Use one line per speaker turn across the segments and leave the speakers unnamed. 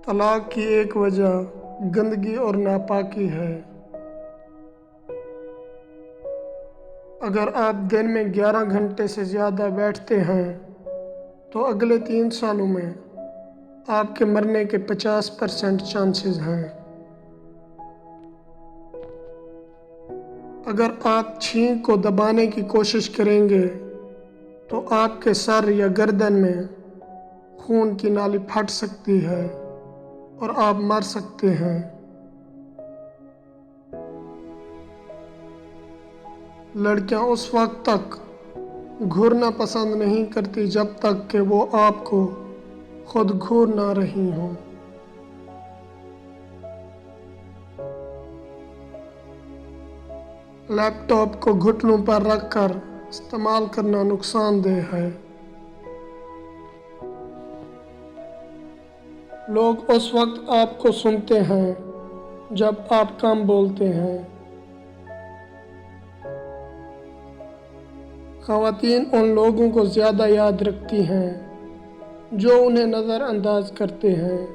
طلاق کی ایک وجہ گندگی اور ناپاکی ہے۔ اگر آپ دن میں 11 گھنٹے سے زیادہ بیٹھتے ہیں تو اگلے 3 سالوں میں آپ کے مرنے کے 50% چانسز ہیں۔ اگر آپ چھینک کو دبانے کی کوشش کریں گے تو آپ کے سر یا گردن میں خون کی نالی پھٹ سکتی ہے اور آپ مر سکتے ہیں۔ لڑکیاں اس وقت تک گھورنا پسند نہیں کرتی جب تک کہ وہ آپ کو خود گھور نہ رہی ہوں۔ لیپ ٹاپ کو گھٹنوں پر رکھ کر استعمال کرنا نقصان دہ ہے۔ لوگ اس وقت آپ کو سنتے ہیں جب آپ کم بولتے ہیں۔ خواتین ان لوگوں کو زیادہ یاد رکھتی ہیں جو انہیں نظر انداز کرتے ہیں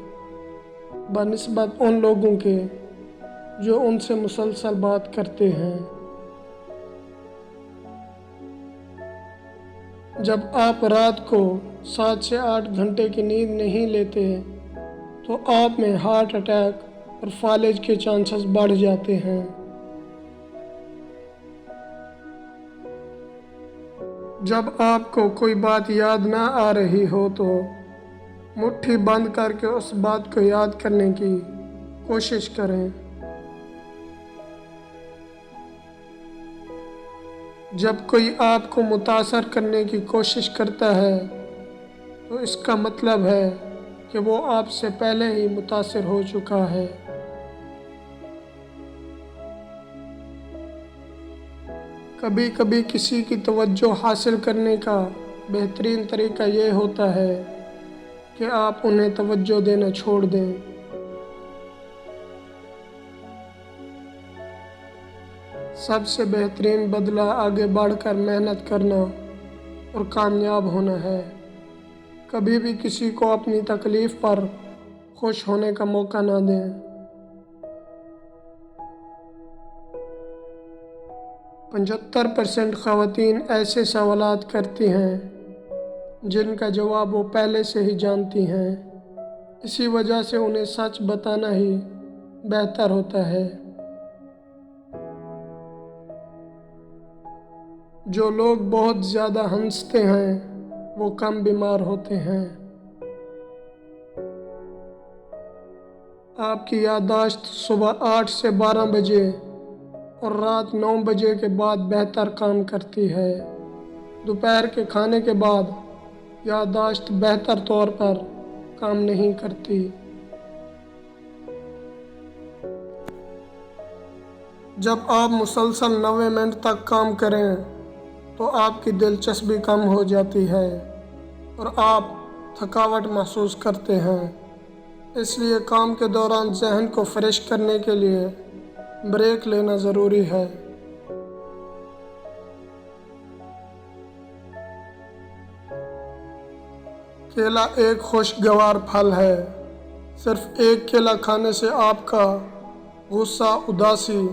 بنسبت ان لوگوں کے جو ان سے مسلسل بات کرتے ہیں۔ جب آپ رات کو 7 سے 8 گھنٹے کی نیند نہیں لیتے تو آپ میں ہارٹ اٹیک اور فالج کے چانسز بڑھ جاتے ہیں۔ جب آپ کو کوئی بات یاد نہ آ رہی ہو تو مٹھی بند کر کے اس بات کو یاد کرنے کی کوشش کریں۔ جب کوئی آپ کو متاثر کرنے کی کوشش کرتا ہے تو اس کا مطلب ہے کہ وہ آپ سے پہلے ہی متاثر ہو چکا ہے۔ کبھی کبھی کسی کی توجہ حاصل کرنے کا بہترین طریقہ یہ ہوتا ہے کہ آپ انہیں توجہ دینا چھوڑ دیں۔ سب سے بہترین بدلہ آگے بڑھ کر محنت کرنا اور کامیاب ہونا ہے۔ کبھی بھی کسی کو اپنی تکلیف پر خوش ہونے کا موقع نہ دیں۔ پچہتر 75% خواتین ایسے سوالات کرتی ہیں جن کا جواب وہ پہلے سے ہی جانتی ہیں، اسی وجہ سے انہیں سچ بتانا ہی بہتر ہوتا ہے۔ جو لوگ بہت زیادہ ہنستے ہیں وہ کم بیمار ہوتے ہیں۔ آپ کی یادداشت صبح 8 سے 12 بجے اور رات 9 بجے کے بعد بہتر کام کرتی ہے۔ دوپہر کے کھانے کے بعد یادداشت بہتر طور پر کام نہیں کرتی۔ جب آپ مسلسل 90 منٹ تک کام کریں تو آپ کی دلچسپی کم ہو جاتی ہے اور آپ تھکاوٹ محسوس کرتے ہیں۔ اس لیے کام کے دوران ذہن کو فریش کرنے کے لیے بریک لینا ضروری ہے۔ کیلا ایک خوشگوار پھل ہے۔ صرف ایک کیلا کھانے سے آپ کا غصہ، اداسی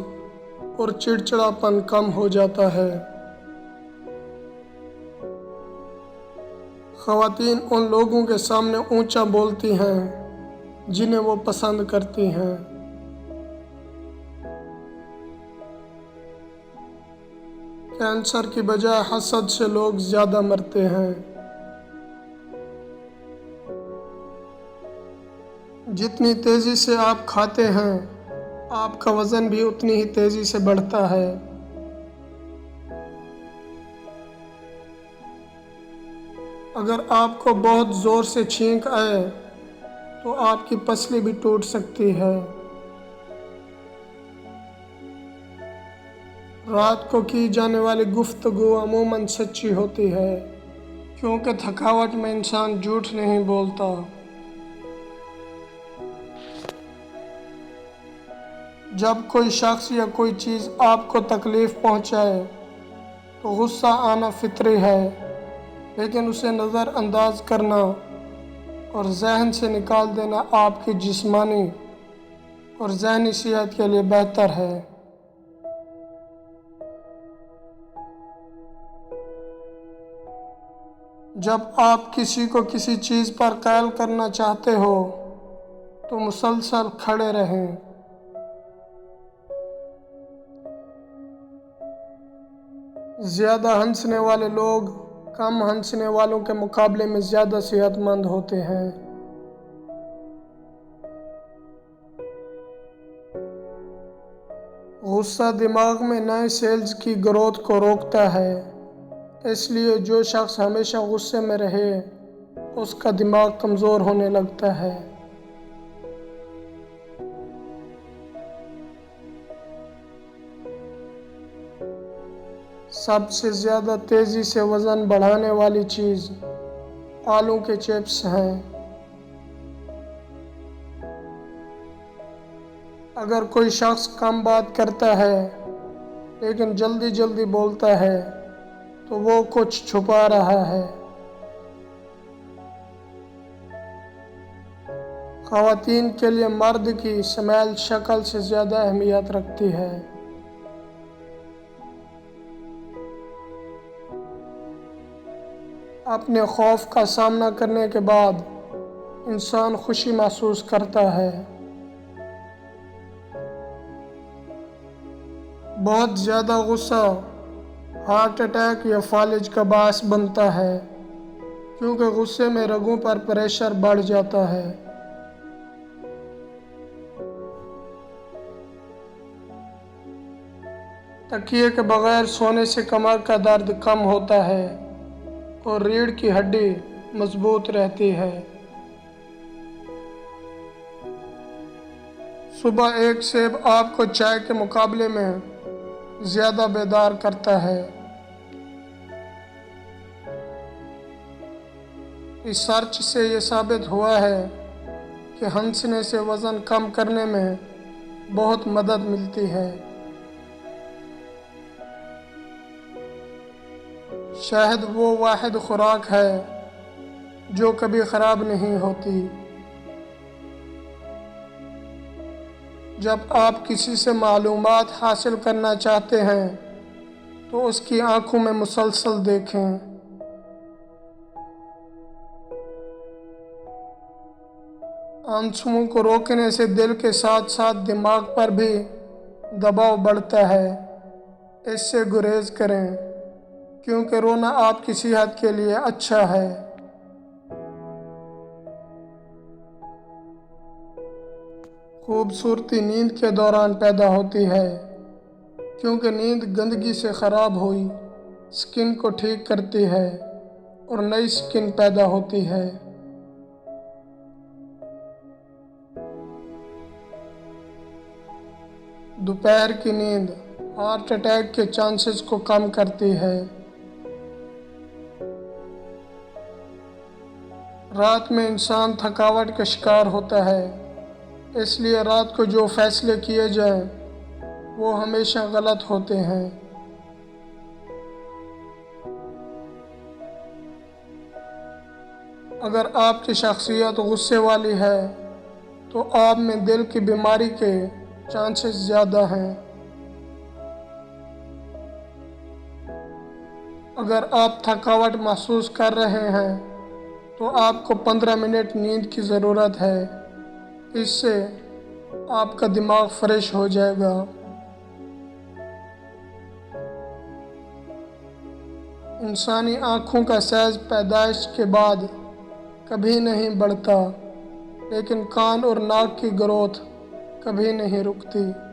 اور چڑچڑاپن کم ہو جاتا ہے۔ خواتین ان لوگوں کے سامنے اونچا بولتی ہیں جنہیں وہ پسند کرتی ہیں۔ کینسر کی بجائے حسد سے لوگ زیادہ مرتے ہیں۔ جتنی تیزی سے آپ کھاتے ہیں آپ کا وزن بھی اتنی ہی تیزی سے بڑھتا ہے۔ اگر آپ کو بہت زور سے چھینک آئے تو آپ کی پسلی بھی ٹوٹ سکتی ہے۔ رات کو کی جانے والی گفتگو عموماً سچی ہوتی ہے کیونکہ تھکاوٹ میں انسان جھوٹ نہیں بولتا۔ جب کوئی شخص یا کوئی چیز آپ کو تکلیف پہنچائے تو غصہ آنا فطری ہے، لیکن اسے نظر انداز کرنا اور ذہن سے نکال دینا آپ کی جسمانی اور ذہنی صحت کے لیے بہتر ہے۔ جب آپ کسی کو کسی چیز پر قائل کرنا چاہتے ہو تو مسلسل کھڑے رہیں۔ زیادہ ہنسنے والے لوگ کم ہنسنے والوں کے مقابلے میں زیادہ صحت مند ہوتے ہیں۔ غصہ دماغ میں نئے سیلز کی گروتھ کو روکتا ہے، اس لیے جو شخص ہمیشہ غصے میں رہے اس کا دماغ کمزور ہونے لگتا ہے۔ سب سے زیادہ تیزی سے وزن بڑھانے والی چیز آلو کے چپس ہیں۔ اگر کوئی شخص کم بات کرتا ہے لیکن جلدی جلدی بولتا ہے تو وہ کچھ چھپا رہا ہے۔ خواتین کے لیے مرد کی سمیل شکل سے زیادہ اہمیت رکھتی ہے۔ اپنے خوف کا سامنا کرنے کے بعد انسان خوشی محسوس کرتا ہے۔ بہت زیادہ غصہ ہارٹ اٹیک یا فالج کا باعث بنتا ہے، کیونکہ غصے میں رگوں پر پریشر بڑھ جاتا ہے۔ تکیے کے بغیر سونے سے کمر کا درد کم ہوتا ہے اور ریڑھ کی ہڈی مضبوط رہتی ہے۔ صبح ایک سیب آپ کو چائے کے مقابلے میں زیادہ بیدار کرتا ہے۔ ریسرچ سے یہ ثابت ہوا ہے کہ ہنسنے سے وزن کم کرنے میں بہت مدد ملتی ہے۔ شہد وہ واحد خوراک ہے جو کبھی خراب نہیں ہوتی۔ جب آپ کسی سے معلومات حاصل کرنا چاہتے ہیں تو اس کی آنکھوں میں مسلسل دیکھیں۔ آنسوؤں کو روکنے سے دل کے ساتھ ساتھ دماغ پر بھی دباؤ بڑھتا ہے، اس سے گریز کریں کیونکہ رونا آپ کی صحت کے لیے اچھا ہے۔ خوبصورتی نیند کے دوران پیدا ہوتی ہے، کیونکہ نیند گندگی سے خراب ہوئی سکن کو ٹھیک کرتی ہے اور نئی سکن پیدا ہوتی ہے۔ دوپہر کی نیند ہارٹ اٹیک کے چانسز کو کم کرتی ہے۔ رات میں انسان تھکاوٹ کا شکار ہوتا ہے، اس لیے رات کو جو فیصلے کیے جائیں وہ ہمیشہ غلط ہوتے ہیں۔ اگر آپ کی شخصیت غصے والی ہے تو آپ میں دل کی بیماری کے چانسز زیادہ ہیں۔ اگر آپ تھکاوٹ محسوس کر رہے ہیں تو آپ کو 15 منٹ نیند کی ضرورت ہے، اس سے آپ کا دماغ فریش ہو جائے گا۔ انسانی آنکھوں کا سائز پیدائش کے بعد کبھی نہیں بڑھتا، لیکن کان اور ناک کی گروتھ کبھی نہیں رکتی۔